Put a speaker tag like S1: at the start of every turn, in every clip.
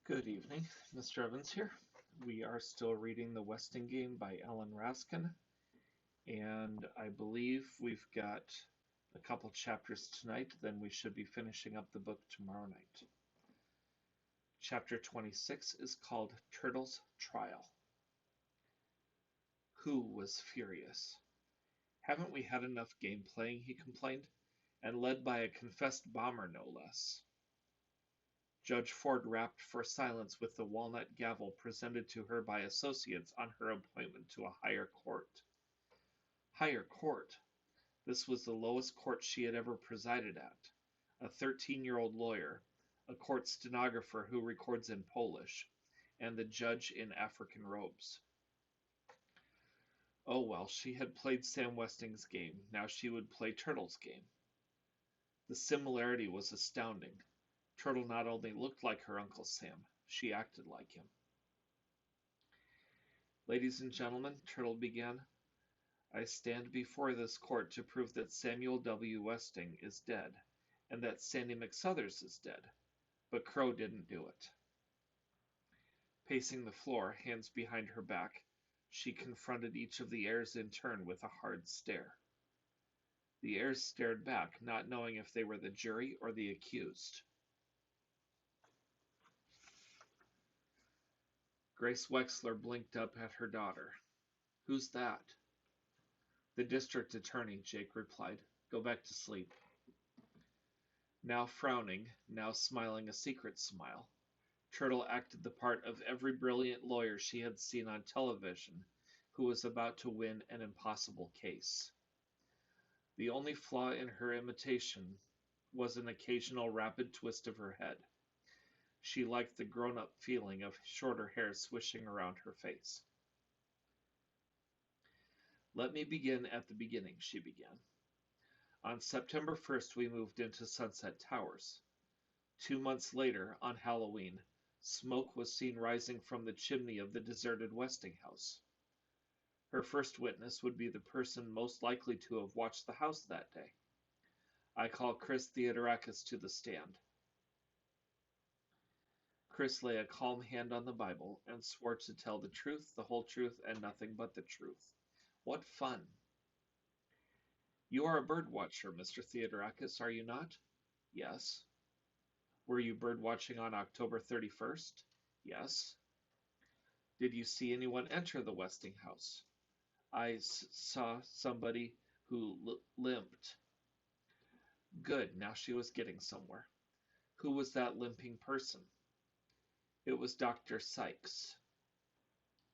S1: Good evening, Mr. Evans here. We are still reading The Westing Game by Ellen Raskin, and I believe we've got a couple chapters tonight, then we should be finishing up the book tomorrow night. Chapter 26 is called Turtle's Trial. Who was furious? Haven't we had enough game playing, he complained, and led by a confessed bomber no less. Judge Ford rapped for silence with the walnut gavel presented to her by associates on her appointment to a higher court. Higher court! This was the lowest court she had ever presided at. A 13-year-old lawyer, a court stenographer who records in Polish, and the judge in African robes. Oh well, she had played Sam Westing's game, now she would play Turtle's game. The similarity was astounding. Turtle not only looked like her Uncle Sam, she acted like him. Ladies and gentlemen, Turtle began, I stand before this court to prove that Samuel W. Westing is dead, and that Sandy McSuthers is dead, but Crow didn't do it. Pacing the floor, hands behind her back, she confronted each of the heirs in turn with a hard stare. The heirs stared back, not knowing if they were the jury or the accused. Grace Wexler blinked up at her daughter. Who's that? The district attorney, Jake replied. Go back to sleep. Now frowning, now smiling a secret smile, Turtle acted the part of every brilliant lawyer she had seen on television who was about to win an impossible case. The only flaw in her imitation was an occasional rapid twist of her head. She liked the grown-up feeling of shorter hair swishing around her face. Let me begin at the beginning, she began. On September 1st, we moved into Sunset Towers. 2 months later, on Halloween, smoke was seen rising from the chimney of the deserted Westing house. Her first witness would be the person most likely to have watched the house that day. I call Chris Theodorakis to the stand. Chris lay a calm hand on the Bible and swore to tell the truth, the whole truth, and nothing but the truth. What fun! You are a bird watcher, Mr. Theodorakis, are you not? Yes. Were you bird watching on October 31st? Yes. Did you see anyone enter the Westing house? I saw somebody who limped. Good, now she was getting somewhere. Who was that limping person? It was Dr. Sykes.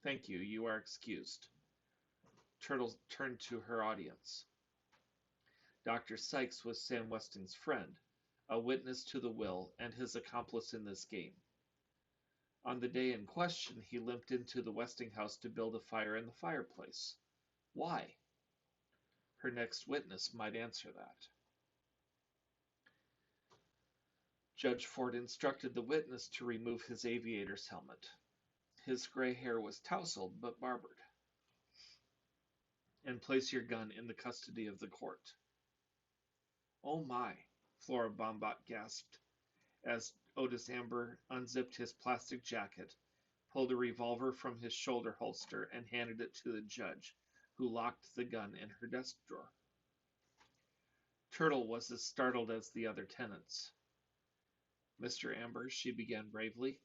S1: Thank you, you are excused. Turtle turned to her audience. Dr. Sykes was Sam Westing's friend, a witness to the will, and his accomplice in this game. On the day in question, he limped into the Westing house to build a fire in the fireplace. Why? Her next witness might answer that. Judge Ford instructed the witness to remove his aviator's helmet. His gray hair was tousled but barbered. And place your gun in the custody of the court. Oh my, Flora Bombach gasped, as Otis Amber unzipped his plastic jacket, pulled a revolver from his shoulder holster, and handed it to the judge, who locked the gun in her desk drawer. Turtle was as startled as the other tenants. Mr. Amber, she began bravely,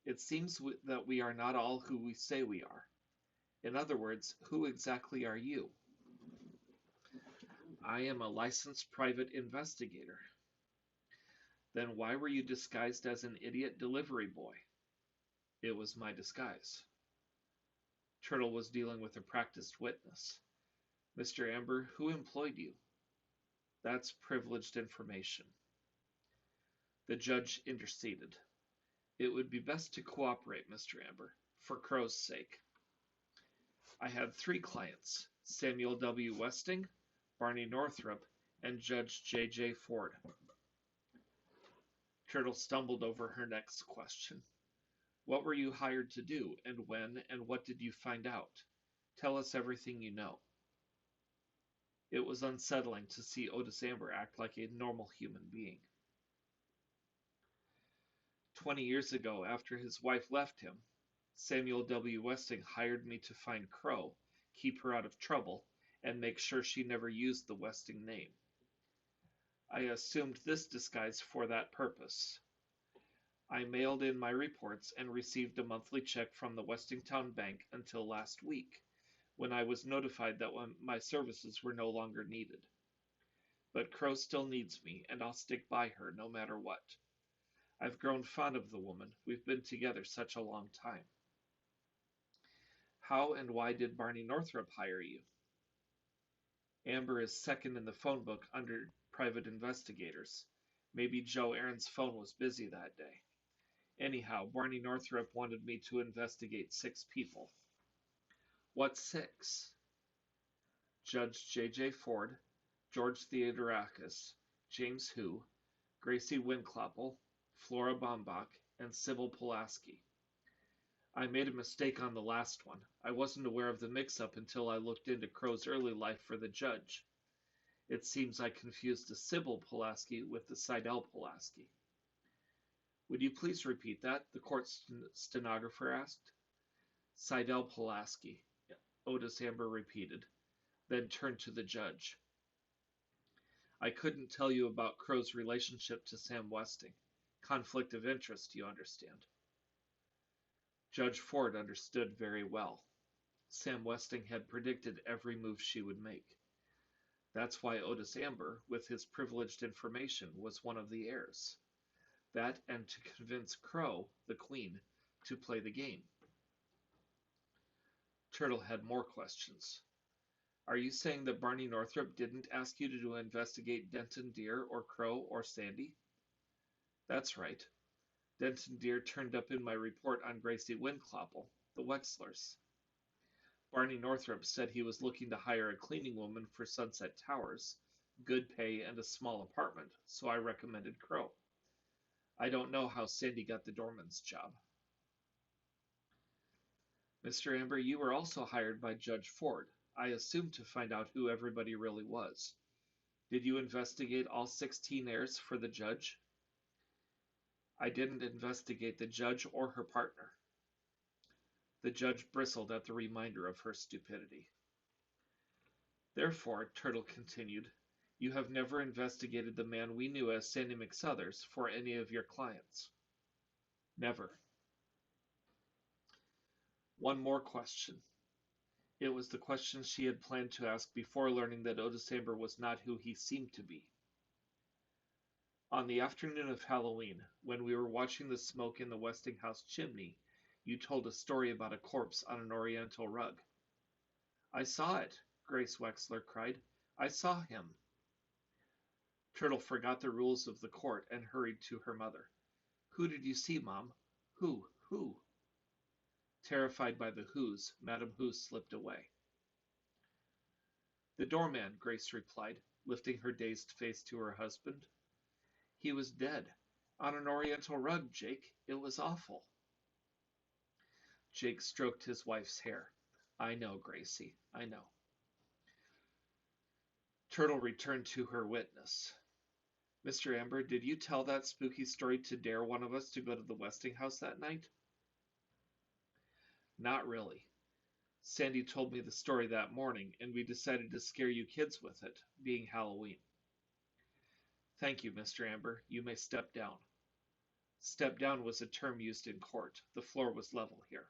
S1: it seems that we are not all who we say we are. In other words, who exactly are you? I am a licensed private investigator. Then why were you disguised as an idiot delivery boy? It was my disguise. Turtle was dealing with a practiced witness. Mr. Amber, who employed you? That's privileged information. The judge interceded. It would be best to cooperate, Mr. Amber, for Crow's sake. I had 3 clients, Samuel W. Westing, Barney Northrup, and Judge J.J. Ford. Turtle stumbled over her next question. What were you hired to do, and when, and what did you find out? Tell us everything you know. It was unsettling to see Otis Amber act like a normal human being. 20 years ago, after his wife left him, Samuel W. Westing hired me to find Crow, keep her out of trouble, and make sure she never used the Westing name. I assumed this disguise for that purpose. I mailed in my reports and received a monthly check from the Westingtown Bank until last week, when I was notified that my services were no longer needed. But Crow still needs me, and I'll stick by her no matter what. I've grown fond of the woman. We've been together such a long time. How and why did Barney Northrop hire you? Amber is second in the phone book under private investigators. Maybe Joe Aaron's phone was busy that day. Anyhow, Barney Northrop wanted me to investigate 6 people. What 6? Judge J.J. Ford, George Theodorakis, James Hu, Gracie Winkloppel, Flora Bombach, and Seidel Pulaski. I made a mistake on the last one. I wasn't aware of the mix-up until I looked into Crow's early life for the judge. It seems I confused the Seidel Pulaski with the Seidel Pulaski. Would you please repeat that? The court stenographer asked. Seidel Pulaski, Otis Amber repeated, then turned to the judge. I couldn't tell you about Crow's relationship to Sam Westing. Conflict of interest, you understand. Judge Ford understood very well. Sam Westing had predicted every move she would make. That's why Otis Amber, with his privileged information, was one of the heirs. That and to convince Crow, the queen, to play the game. Turtle had more questions. Are you saying that Barney Northrop didn't ask you to investigate Denton Deer or Crow or Sandee? That's right. Denton Deer turned up in my report on Gracie Winkloppel, the Wexlers. Barney Northrop said he was looking to hire a cleaning woman for Sunset Towers, good pay and a small apartment, so I recommended Crow. I don't know how Sandee got the doorman's job. Mr. Amber, you were also hired by Judge Ford, I assumed to find out who everybody really was. Did you investigate all 16 heirs for the judge? I didn't investigate the judge or her partner. The judge bristled at the reminder of her stupidity. Therefore, Turtle continued, you have never investigated the man we knew as Sandy McSuthers for any of your clients. Never. One more question. It was the question she had planned to ask before learning that Otis Amber was not who he seemed to be. On the afternoon of Halloween, when we were watching the smoke in the Westing house chimney, you told a story about a corpse on an oriental rug. I saw it, Grace Wexler cried. I saw him. Turtle forgot the rules of the court and hurried to her mother. Who did you see, Mom? Who? Terrified by the who's, Madame Who slipped away. The doorman, Grace replied, lifting her dazed face to her husband. He was dead. On an oriental rug, Jake. It was awful. Jake stroked his wife's hair. I know, Gracie, I know. Turtle returned to her witness. Mr. Amber, did you tell that spooky story to dare one of us to go to the Westing house that night? Not really. Sandee told me the story that morning, and we decided to scare you kids with it, being Halloween. Thank you, Mr. Amber. You may step down. Step down was a term used in court. The floor was level here.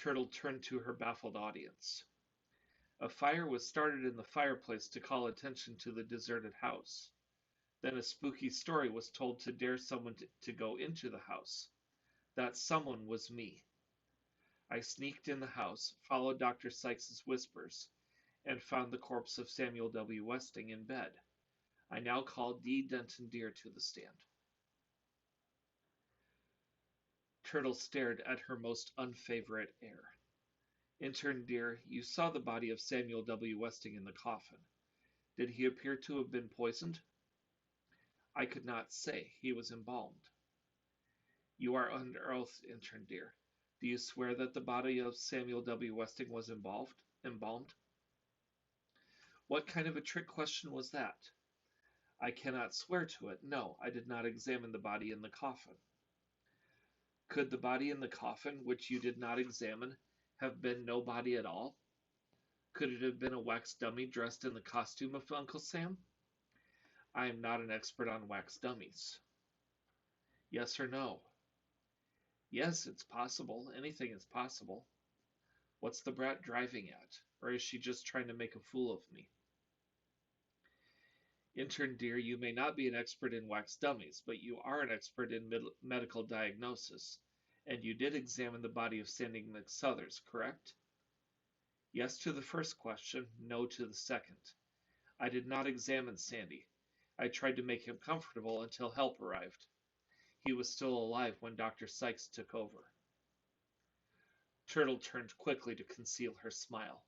S1: Turtle turned to her baffled audience. A fire was started in the fireplace to call attention to the deserted house. Then a spooky story was told to dare someone to go into the house. That someone was me. I sneaked in the house, followed Dr. Sykes's whispers, and found the corpse of Samuel W. Westing in bed. I now call D. Denton Deer to the stand. Turtle stared at her most unfavorite air. Intern Deer, you saw the body of Samuel W. Westing in the coffin. Did he appear to have been poisoned? I could not say. He was embalmed. You are under oath, Intern Deer. Do you swear that the body of Samuel W. Westing was embalmed? What kind of a trick question was that? I cannot swear to it. No, I did not examine the body in the coffin. Could the body in the coffin, which you did not examine, have been no body at all? Could it have been a wax dummy dressed in the costume of Uncle Sam? I am not an expert on wax dummies. Yes or no? Yes, it's possible. Anything is possible. What's the brat driving at? Or is she just trying to make a fool of me? Intern dear, you may not be an expert in wax dummies, but you are an expert in medical diagnosis, and you did examine the body of Sandee McSuthers, correct? Yes to the first question, no to the second. I did not examine Sandee. I tried to make him comfortable until help arrived. He was still alive when Dr. Sykes took over. Turtle turned quickly to conceal her smile.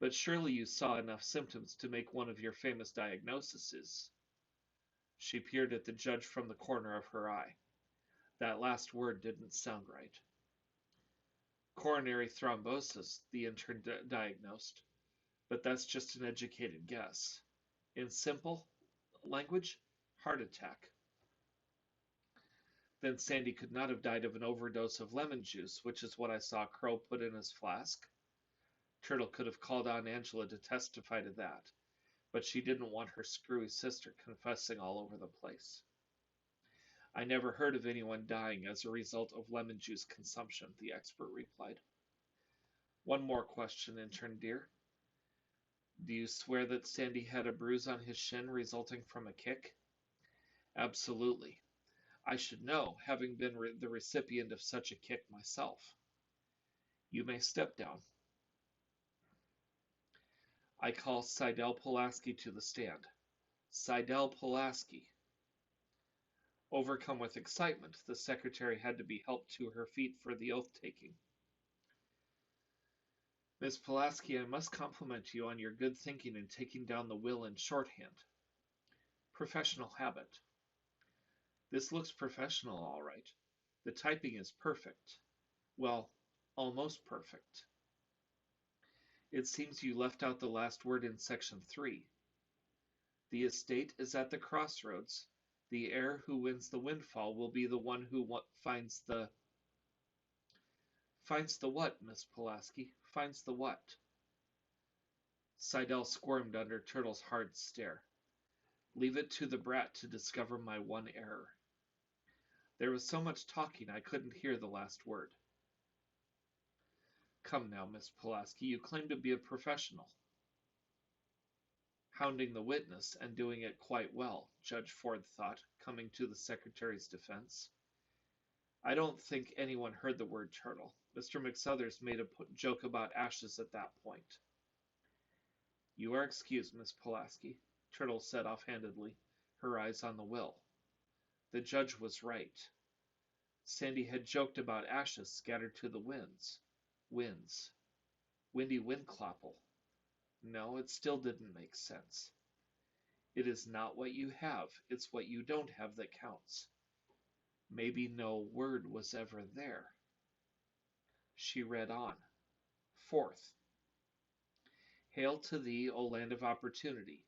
S1: But surely you saw enough symptoms to make one of your famous diagnoses. She peered at the judge from the corner of her eye. That last word didn't sound right. Coronary thrombosis, the intern diagnosed, but that's just an educated guess. In simple language, heart attack. Then Sandee could not have died of an overdose of lemon juice, which is what I saw Crow put in his flask. Turtle could have called on Angela to testify to that, but she didn't want her screwy sister confessing all over the place. I never heard of anyone dying as a result of lemon juice consumption, the expert replied. One more question, intern dear. Do you swear that Sandee had a bruise on his shin resulting from a kick? Absolutely. I should know, having been the recipient of such a kick myself. You may step down. I call Seidel Pulaski to the stand. Seidel Pulaski. Overcome with excitement, the secretary had to be helped to her feet for the oath-taking. Miss Pulaski, I must compliment you on your good thinking in taking down the will in shorthand. Professional habit. This looks professional, all right. The typing is perfect. Well, almost perfect. It seems you left out the last word in section 3. The estate is at the crossroads. The heir who wins the windfall will be the one who finds the... Finds the what, Miss Pulaski? Finds the what? Seidel squirmed under Turtle's hard stare. Leave it to the brat to discover my one error. There was so much talking I couldn't hear the last word. Come now, Miss Pulaski, you claim to be a professional. Hounding the witness, and doing it quite well, Judge Ford thought, coming to the secretary's defense. I don't think anyone heard the word turtle. Mr. McSuthers made a joke about ashes at that point. You are excused, Miss Pulaski, Turtle said offhandedly, her eyes on the will. The judge was right. Sandee had joked about ashes scattered to the winds. Winds. Windy windclopple. No, it still didn't make sense. It is not what you have, it's what you don't have that counts. Maybe no word was ever there. She read on. 4th. Hail to thee, O land of opportunity.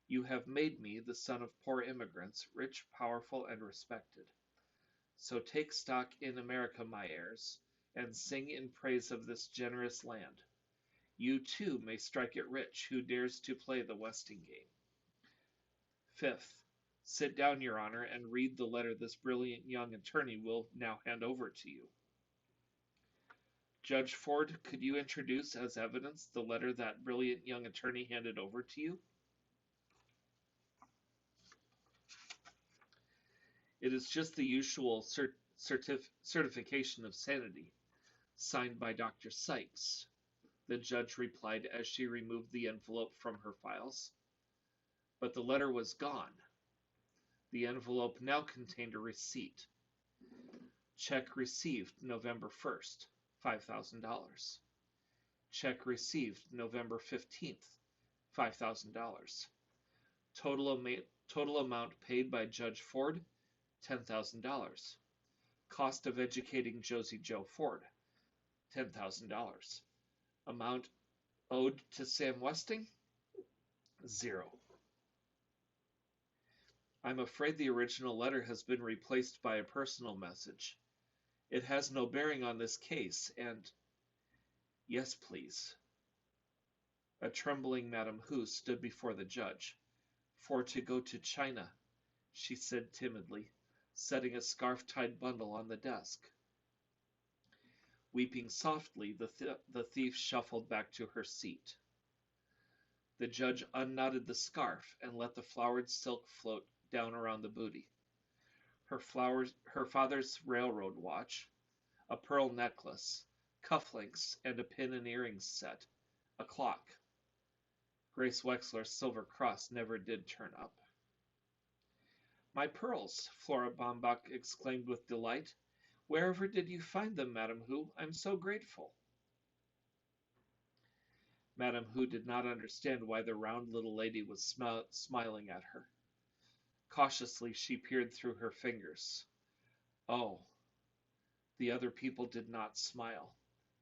S1: You have made me the son of poor immigrants, rich, powerful, and respected. So take stock in America, my heirs, and sing in praise of this generous land. You too may strike it rich, who dares to play the Westing game. 5th. Sit down, Your Honor, and read the letter this brilliant young attorney will now hand over to you. Judge Ford, could you introduce as evidence the letter that brilliant young attorney handed over to you? It is just the usual certification of sanity, signed by Dr. Sykes, the judge replied as she removed the envelope from her files. But the letter was gone. The envelope now contained a receipt. Check received November 1st, $5,000. Check received November 15th, $5,000. Total amount paid by Judge Ford, $10,000. Cost of educating Josie Joe Ford, $10,000. Amount owed to Sam Westing, 0. I'm afraid the original letter has been replaced by a personal message. It has no bearing on this case, and yes, please. A trembling Madame Hu stood before the judge. For to go to China, she said timidly, setting a scarf-tied bundle on the desk. Weeping softly, the thief shuffled back to her seat. The judge unknotted the scarf and let the flowered silk float down around the booty. Her father's railroad watch, a pearl necklace, cufflinks, and a pin and earrings set, a clock. Grace Wexler's silver cross never did turn up. My pearls, Flora Baumbach exclaimed with delight. Wherever did you find them, Madame Hu? I'm so grateful. Madame Hu did not understand why the round little lady was smiling at her. Cautiously she peered through her fingers. Oh, the other people did not smile.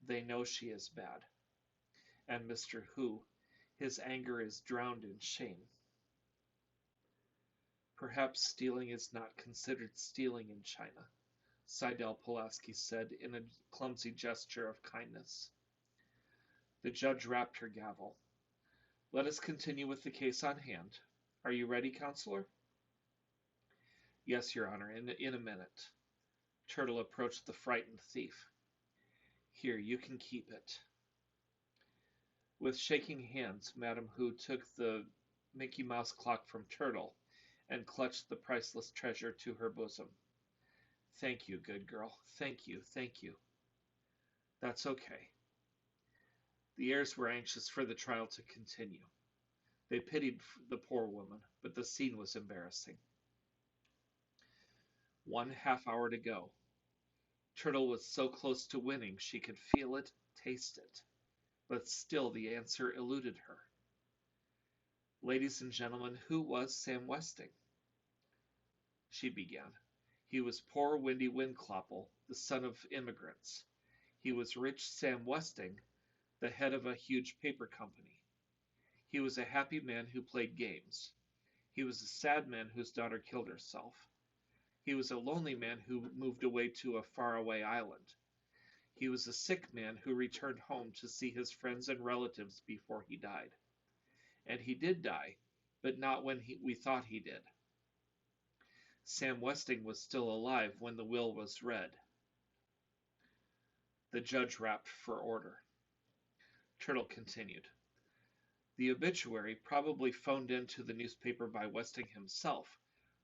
S1: They know she is bad. And Mr. Hu, his anger is drowned in shame. Perhaps stealing is not considered stealing in China, Seidel Pulaski said in a clumsy gesture of kindness. The judge rapped her gavel. Let us continue with the case on hand. Are you ready, Counselor? Yes, Your Honor, in a minute. Turtle approached the frightened thief. Here, you can keep it. With shaking hands, Madame Hu took the Mickey Mouse clock from Turtle and clutched the priceless treasure to her bosom. Thank you, good girl. Thank you, thank you. That's okay. The heirs were anxious for the trial to continue. They pitied the poor woman, but the scene was embarrassing. 1/2 hour to go. Turtle was so close to winning she could feel it, taste it, but still the answer eluded her. Ladies and gentlemen, who was Sam Westing? She began. He was poor Windy Windclopple, the son of immigrants. He was rich Sam Westing, the head of a huge paper company. He was a happy man who played games. He was a sad man whose daughter killed herself. He was a lonely man who moved away to a faraway island. He was a sick man who returned home to see his friends and relatives before he died. And he did die, but not when we thought he did. Sam Westing was still alive when the will was read. The judge rapped for order. Turtle continued. The obituary, probably phoned in to the newspaper by Westing himself,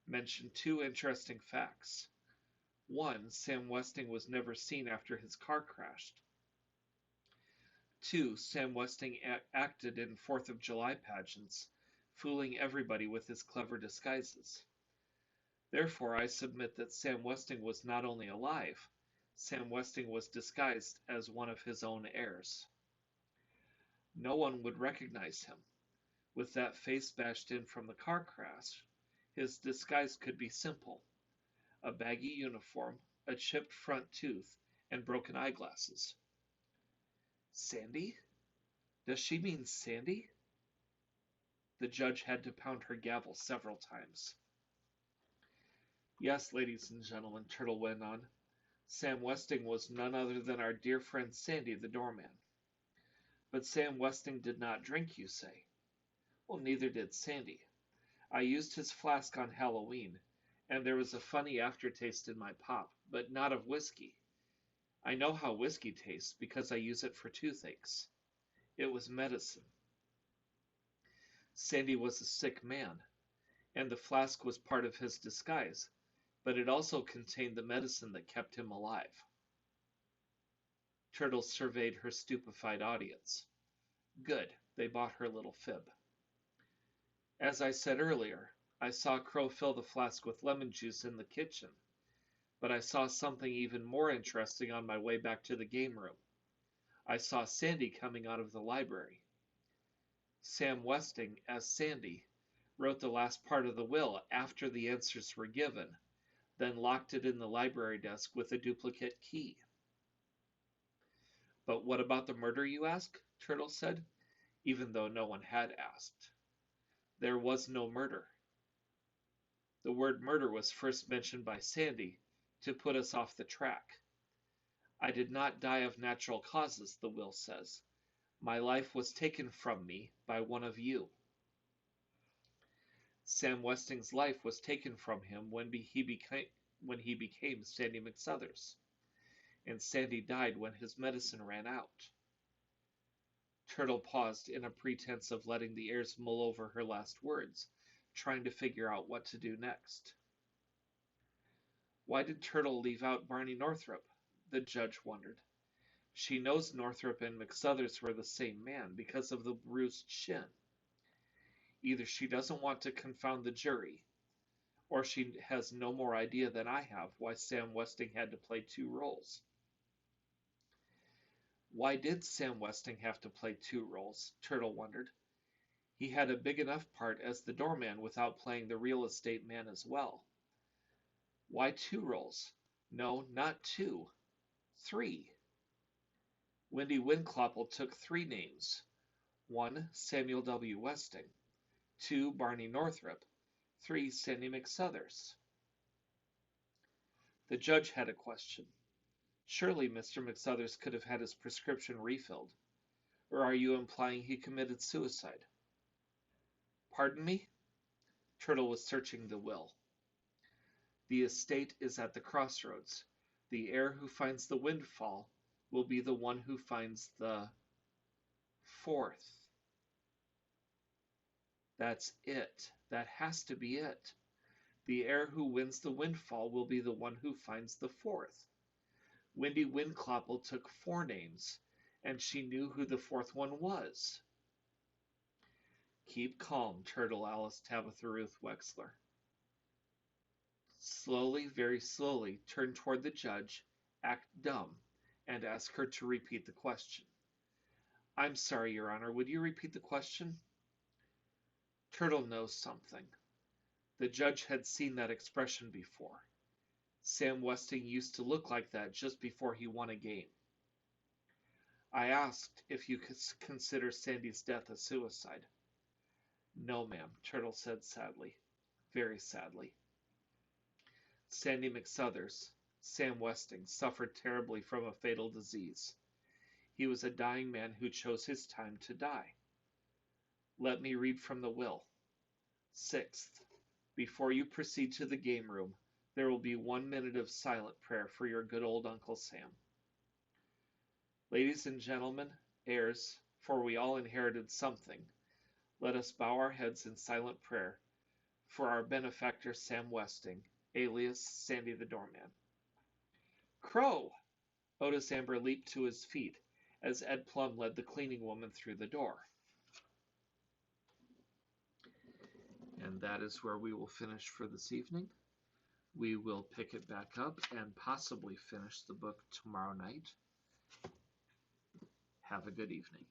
S1: mentioned 2 interesting facts. 1, Sam Westing was never seen after his car crashed. 2, Sam Westing acted in 4th of July pageants, fooling everybody with his clever disguises. Therefore, I submit that Sam Westing was not only alive, Sam Westing was disguised as one of his own heirs. No one would recognize him. With that face bashed in from the car crash, his disguise could be simple. A baggy uniform, a chipped front tooth, and broken eyeglasses. Sandee? Does she mean Sandee? The judge had to pound her gavel several times. Yes, ladies and gentlemen, Turtle went on. Sam Westing was none other than our dear friend Sandee, the doorman. But Sam Westing did not drink, you say? Well, neither did Sandee. I used his flask on Halloween, and there was a funny aftertaste in my pop, but not of whiskey. I know how whiskey tastes because I use it for toothaches. It was medicine. Sandee was a sick man, and the flask was part of his disguise, but it also contained the medicine that kept him alive. Turtle surveyed her stupefied audience. Good, they bought her little fib. As I said earlier, I saw Crow fill the flask with lemon juice in the kitchen, but I saw something even more interesting on my way back to the game room. I saw Sandee coming out of the library. Sam Westing, as Sandee, wrote the last part of the will after the answers were given, then locked it in the library desk with a duplicate key. But what about the murder, you ask? Turtle said, even though no one had asked. There was no murder. The word murder was first mentioned by Sandee to put us off the track. I did not die of natural causes, the will says. My life was taken from me by one of you. Sam Westing's life was taken from him when he became Sandee McSuthers, and Sandee died when his medicine ran out. Turtle paused in a pretense of letting the heirs mull over her last words, trying to figure out what to do next. Why did Turtle leave out Barney Northrop? The judge wondered. She knows Northrop and McSuthers were the same man because of the bruised shin. Either she doesn't want to confound the jury, or she has no more idea than I have why Sam Westing had to play two roles. Why did Sam Westing have to play two roles? Turtle wondered. He had a big enough part as the doorman without playing the real estate man as well. Why two roles? No, not two. 3. Wendy Winclopple took 3 names. 1. Samuel W. Westing. 2. Barney Northrop. 3. Sandee McSuthers. The judge had a question. Surely Mr. McSuthers could have had his prescription refilled. Or are you implying he committed suicide? Pardon me? Turtle was searching the will. The estate is at the crossroads. The heir who finds the windfall will be the one who finds the 4th. That's it. That has to be it. The heir who wins the windfall will be the one who finds the 4th. Wendy Winclopple took 4 names, and she knew who the 4th one was. Keep calm, Turtle, Alice Tabitha Ruth Wexler. Slowly, very slowly, turn toward the judge, act dumb, and ask her to repeat the question. I'm sorry, Your Honor, would you repeat the question? Turtle knows something. The judge had seen that expression before. Sam Westing used to look like that just before he won a game. I asked if you could consider Sandee's death a suicide. No, ma'am, Turtle said sadly, very sadly. Sandee McSuthers, Sam Westing, suffered terribly from a fatal disease. He was a dying man who chose his time to die. Let me read from the will. 6th, before you proceed to the game room, there will be 1 minute of silent prayer for your good old Uncle Sam. Ladies and gentlemen, heirs, for we all inherited something, let us bow our heads in silent prayer for our benefactor Sam Westing, alias Sandee the Doorman. Crow! Otis Amber leaped to his feet as Ed Plum led the cleaning woman through the door. And that is where we will finish for this evening. We will pick it back up and possibly finish the book tomorrow night. Have a good evening.